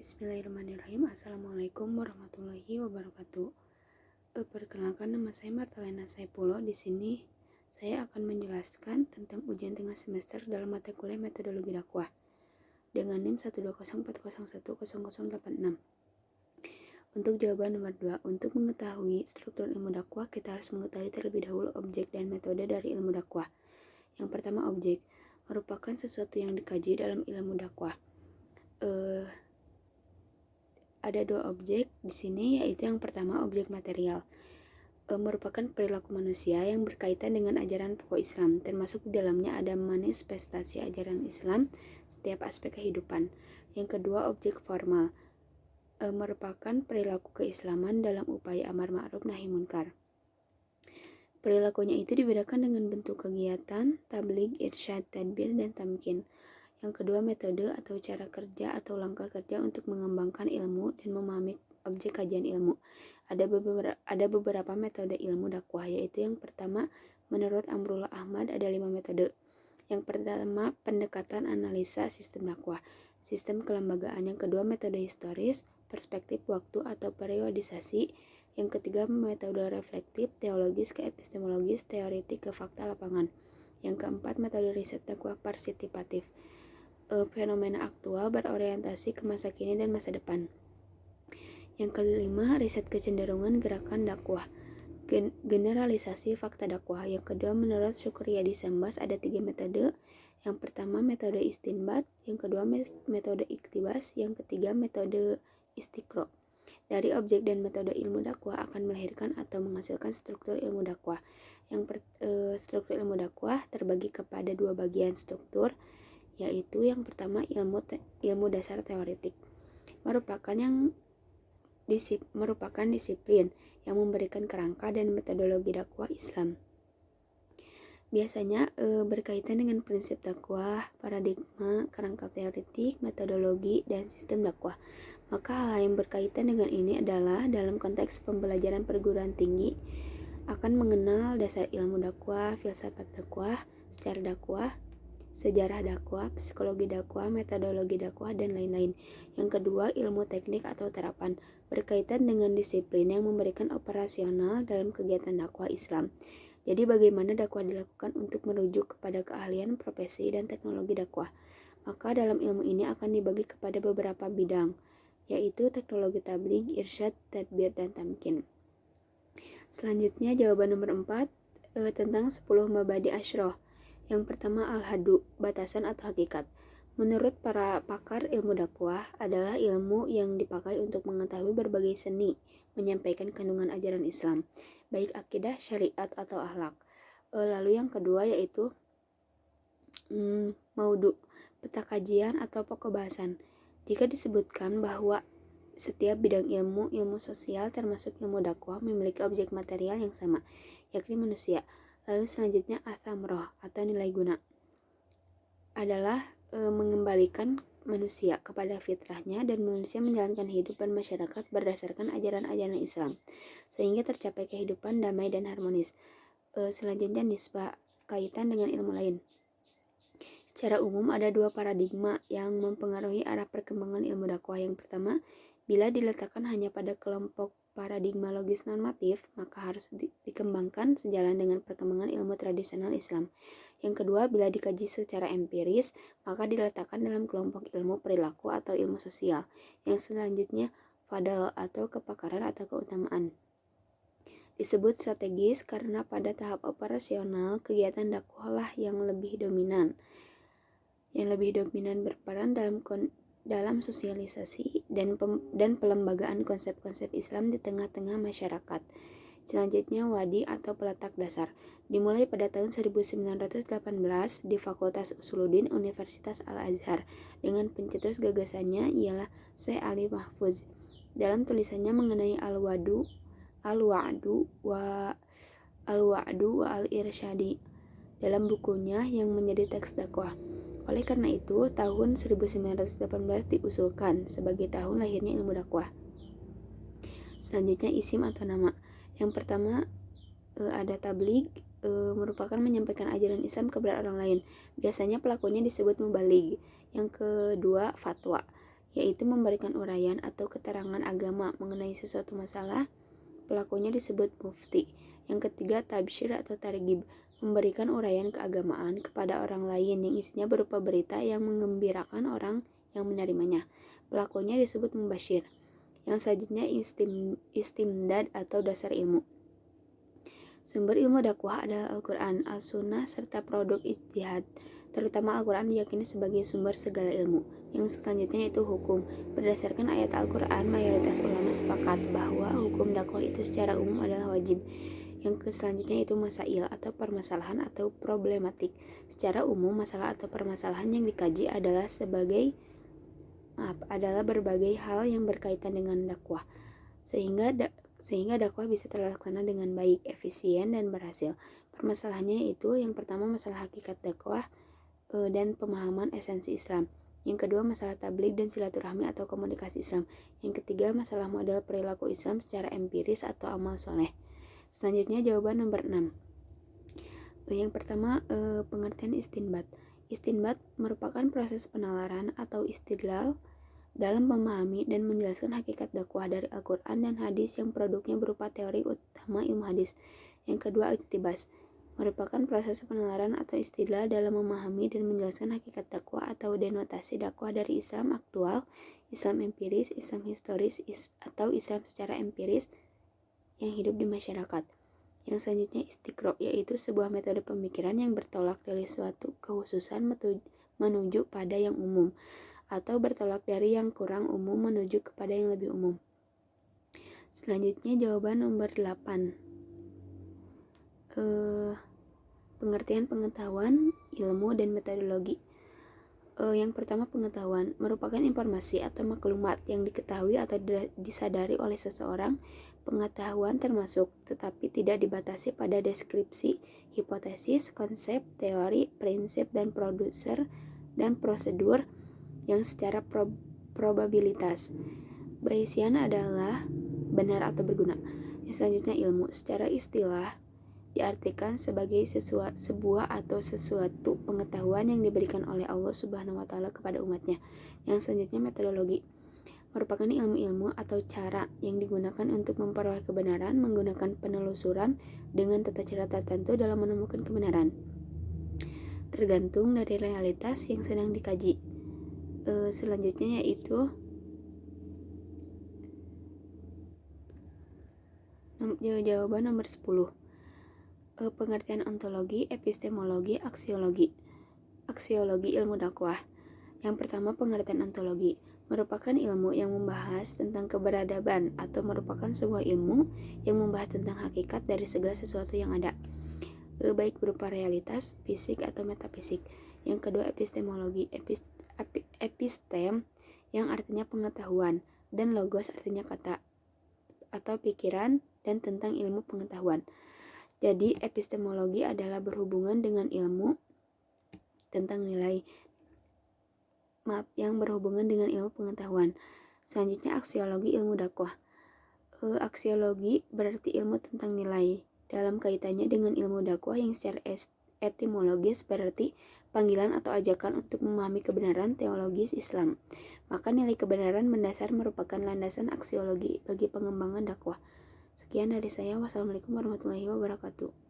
Bismillahirrahmanirrahim. Assalamualaikum warahmatullahi wabarakatuh. Perkenalkan, nama saya Martalena Saipullo. Di sini saya akan menjelaskan tentang ujian tengah semester dalam mata kuliah metodologi dakwah dengan NIM 12040010086. Untuk jawaban nomor 2, untuk mengetahui struktur ilmu dakwah, kita harus mengetahui terlebih dahulu objek dan metode dari ilmu dakwah. Yang pertama, objek merupakan sesuatu yang dikaji dalam ilmu dakwah. Ada dua objek di sini, yaitu yang pertama objek material, merupakan perilaku manusia yang berkaitan dengan ajaran pokok Islam, termasuk di dalamnya ada manifestasi ajaran Islam setiap aspek kehidupan. Yang kedua, objek formal, merupakan perilaku keislaman dalam upaya amar ma'ruf nahi munkar. Perilakunya itu dibedakan dengan bentuk kegiatan, tabligh, irsyad, tadbir, dan tamkin. Yang kedua, metode atau cara kerja atau langkah kerja untuk mengembangkan ilmu dan memahami objek kajian ilmu. Ada beberapa metode ilmu dakwah, yaitu yang pertama, menurut Amrullah Ahmad ada 5 metode. Yang pertama, pendekatan analisa sistem dakwah, sistem kelembagaan. Yang kedua, metode historis, perspektif waktu atau periodisasi. Yang ketiga, metode reflektif, teologis ke epistemologis, teoretik ke fakta lapangan. Yang keempat, metode riset dakwah partisipatif, fenomena aktual berorientasi ke masa kini dan masa depan. Yang kelima, riset kecenderungan gerakan dakwah, generalisasi fakta dakwah. Yang kedua, menurut Syukriyadi Sambas ada 3 metode. Yang pertama, metode istinbat. Yang kedua, metode iktibas. Yang ketiga, metode istiqro. Dari objek dan metode ilmu dakwah akan melahirkan atau menghasilkan struktur ilmu dakwah. Struktur ilmu dakwah terbagi kepada 2 bagian struktur, yaitu yang pertama, ilmu dasar teoretik, merupakan disiplin yang memberikan kerangka dan metodologi dakwah Islam. Biasanya berkaitan dengan prinsip dakwah, paradigma, kerangka teoretik, metodologi, dan sistem dakwah. Maka hal yang berkaitan dengan ini adalah dalam konteks pembelajaran perguruan tinggi akan mengenal dasar ilmu dakwah, filsafat dakwah, secara dakwah, sejarah dakwah, psikologi dakwah, metodologi dakwah, dan lain-lain. Yang kedua, ilmu teknik atau terapan, berkaitan dengan disiplin yang memberikan operasional dalam kegiatan dakwah Islam. Jadi bagaimana dakwah dilakukan untuk merujuk kepada keahlian, profesi, dan teknologi dakwah. Maka dalam ilmu ini akan dibagi kepada beberapa bidang, yaitu teknologi tabligh, irsyad, tadbir, dan tamkin. Selanjutnya jawaban nomor 4, tentang 10 mabadi asyroh. Yang pertama, al-hadu, batasan atau hakikat. Menurut para pakar ilmu dakwah adalah ilmu yang dipakai untuk mengetahui berbagai seni menyampaikan kandungan ajaran Islam, baik akidah, syariat, atau akhlak. Lalu yang kedua yaitu maudu, peta kajian atau pokok bahasan. Jika disebutkan bahwa setiap bidang ilmu sosial termasuk ilmu dakwah memiliki objek material yang sama, yakni manusia. Lalu selanjutnya athamroh atau nilai guna adalah mengembalikan manusia kepada fitrahnya dan manusia menjalankan hidup bermasyarakat berdasarkan ajaran-ajaran Islam sehingga tercapai kehidupan damai dan harmonis. Selanjutnya nisbah, kaitan dengan ilmu lain. Secara umum ada 2 paradigma yang mempengaruhi arah perkembangan ilmu dakwah. Yang pertama, bila diletakkan hanya pada kelompok paradigma logis normatif, maka harus dikembangkan sejalan dengan perkembangan ilmu tradisional Islam. Yang kedua, bila dikaji secara empiris, maka diletakkan dalam kelompok ilmu perilaku atau ilmu sosial. Yang selanjutnya, fadal atau kepakaran atau keutamaan. Disebut strategis karena pada tahap operasional kegiatan dakwah yang lebih dominan berperan dalam sosialisasi dan pelembagaan konsep-konsep Islam di tengah-tengah masyarakat. Selanjutnya, wadi atau peletak dasar, dimulai pada tahun 1918 di Fakultas Usuluddin Universitas Al-Azhar dengan pencetus gagasannya ialah Syekh Ali Mahfuz. Dalam tulisannya mengenai al-wa'du wa al-irsyadi dalam bukunya yang menjadi teks dakwah. Oleh karena itu, tahun 1918 diusulkan sebagai tahun lahirnya ilmu dakwah. Selanjutnya, isim atau nama. Yang pertama, ada tabligh, merupakan menyampaikan ajaran Islam kepada orang lain. Biasanya pelakunya disebut mubaligh. Yang kedua, fatwa. yaitu memberikan uraian atau keterangan agama mengenai sesuatu masalah. Pelakunya disebut mufti. Yang ketiga, tabsyir atau targhib, memberikan uraian keagamaan kepada orang lain yang isinya berupa berita yang menggembirakan orang yang menerimanya. Pelakunya disebut mubasyir. Yang selanjutnya istimdad atau dasar ilmu. Sumber ilmu dakwah adalah Al-Quran, As-Sunnah, serta produk ijtihad. Terutama Al-Quran diyakini sebagai sumber segala ilmu. Yang selanjutnya itu hukum. Berdasarkan ayat Al-Quran, mayoritas ulama sepakat bahwa hukum dakwah itu secara umum adalah wajib. Yang selanjutnya itu masail atau permasalahan atau problematik. Secara umum, masalah atau permasalahan yang dikaji adalah berbagai hal yang berkaitan dengan dakwah. Sehingga dakwah bisa terlaksana dengan baik, efisien, dan berhasil. Permasalahannya itu yang pertama masalah hakikat dakwah dan pemahaman esensi Islam. Yang kedua masalah tabligh dan silaturahmi atau komunikasi Islam. Yang ketiga masalah model perilaku Islam secara empiris atau amal soleh. Selanjutnya jawaban nomor 6. Yang pertama pengertian istinbat. Istinbat merupakan proses penalaran atau istidlal dalam memahami dan menjelaskan hakikat dakwah dari Al-Quran dan hadis yang produknya berupa teori utama ilmu hadis. Yang kedua, iktibas merupakan proses penalaran atau istidlal dalam memahami dan menjelaskan hakikat dakwah atau denotasi dakwah dari Islam aktual, Islam empiris, Islam historis, atau Islam secara empiris yang hidup di masyarakat. Yang selanjutnya istiqro, yaitu sebuah metode pemikiran yang bertolak dari suatu kekhususan menuju pada yang umum, atau bertolak dari yang kurang umum menuju kepada yang lebih umum. Selanjutnya jawaban nomor 8. Pengertian pengetahuan, ilmu, dan metodologi. Yang pertama, pengetahuan merupakan informasi atau maklumat yang diketahui atau disadari oleh seseorang. Pengetahuan termasuk, tetapi tidak dibatasi pada deskripsi, hipotesis, konsep, teori, prinsip, dan prosedur yang secara probabilitas. Bayesian adalah benar atau berguna. Yang selanjutnya ilmu. Secara istilah diartikan sebagai sebuah atau sesuatu pengetahuan yang diberikan oleh Allah Subhanahu wa taala kepada umatnya. Yang selanjutnya metodologi. Merupakan ilmu-ilmu atau cara yang digunakan untuk memperoleh kebenaran menggunakan penelusuran dengan tata cara tertentu dalam menemukan kebenaran. Tergantung dari realitas yang sedang dikaji. Selanjutnya yaitu jawaban nomor 10. Pengertian ontologi, epistemologi, aksiologi. Aksiologi ilmu dakwah. Yang pertama pengertian ontologi merupakan ilmu yang membahas tentang keberadaban atau merupakan sebuah ilmu yang membahas tentang hakikat dari segala sesuatu yang ada, baik berupa realitas, fisik atau metafisik. Yang kedua epistemologi. Epistem yang artinya pengetahuan dan logos artinya kata atau pikiran dan tentang ilmu pengetahuan. Jadi epistemologi adalah berhubungan dengan ilmu tentang yang berhubungan dengan ilmu pengetahuan. Selanjutnya aksiologi ilmu dakwah. Aksiologi berarti ilmu tentang nilai dalam kaitannya dengan ilmu dakwah yang secara etimologis berarti panggilan atau ajakan untuk memahami kebenaran teologis Islam. Maka nilai kebenaran mendasar merupakan landasan aksiologi bagi pengembangan dakwah. Sekian dari saya. Wassalamualaikum warahmatullahi wabarakatuh.